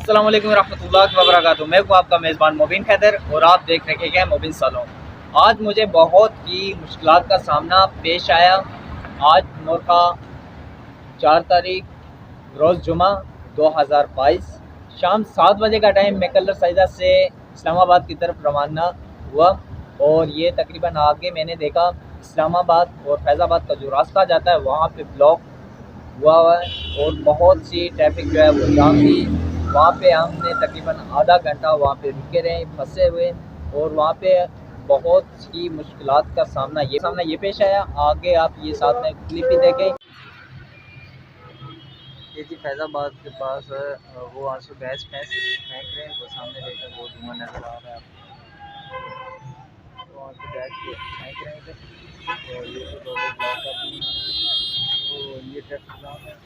अस्सलाम वालेकुम रहमतुल्लाहि व बरकातुहू। मैं हूँ आपका मेज़बान मोबिन खैदर और आप देख रहे हैं मोबिन सैलून। आज मुझे बहुत ही मुश्किलात का सामना पेश आया। आज मोरखा 4 तारीख रोज़ जुमा 2022 शाम 7 बजे का टाइम मैं कलर सईदा से इस्लामाबाद की तरफ रवाना हुआ और ये तकरीबन आगे मैंने देखा इस्लामाबाद और फैज़ाबाद का जो रास्ता जाता है वहाँ पे ब्लॉक हुआ है और बहुत सी ट्रैफिक जो है वो जाम थी। वहाँ पे हमने तकरीबन आधा घंटा वहाँ पे रुके रहे फंसे हुए और वहाँ पे बहुत सी मुश्किलात का सामना ये पेश आया। आगे आप ये साथ में क्लिप भी देखें। ये जी फैज़ाबाद के पास वो वहाँ से गैस फेंक रहे हैं, वो सामने देखकर वो धुआं नज़र आ रहा है आपको। वहाँ से गैस फेंक रहे थे और ये तो ब्लॉक का भी तो ये ट्रैफिक जाम है।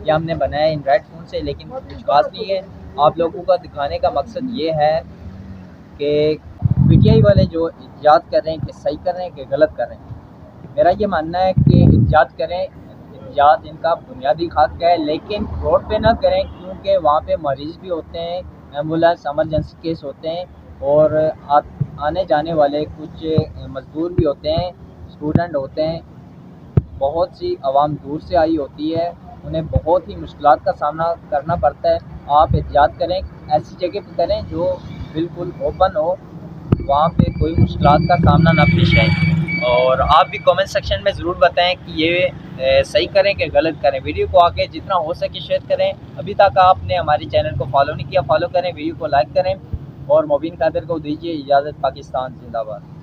ये हमने बनाया एंड्रॉइड फ़ोन से, लेकिन कुछ खास नहीं है। आप लोगों का दिखाने का मकसद ये है कि पीटीआई वाले जो इजाद कर रहे हैं कि सही कर रहे हैं कि गलत कर रहे हैं। मेरा ये मानना है कि इजाद करें, इजाद इनका बुनियादी हक़ है, लेकिन रोड पे ना करें क्योंकि वहाँ पे मरीज़ भी होते हैं, एम्बुलेंस एमरजेंसी केस होते हैं और आने जाने वाले कुछ मज़दूर भी होते हैं, स्टूडेंट होते हैं। बहुत सी आवाम दूर से आई होती है, उन्हें बहुत ही मुश्किलात का सामना करना पड़ता है। आप एहतियात करें, ऐसी जगह पे करें जो बिल्कुल ओपन हो, वहाँ पे कोई मुश्किलात का सामना ना पेश आए। और आप भी कमेंट सेक्शन में ज़रूर बताएं कि ये सही करें कि गलत करें। वीडियो को आगे जितना हो सके शेयर करें। अभी तक आपने हमारे चैनल को फॉलो नहीं किया, फॉलो करें, वीडियो को लाइक करें और मोबिन खैदर को दीजिए इजाज़त। पाकिस्तान जिंदाबाद।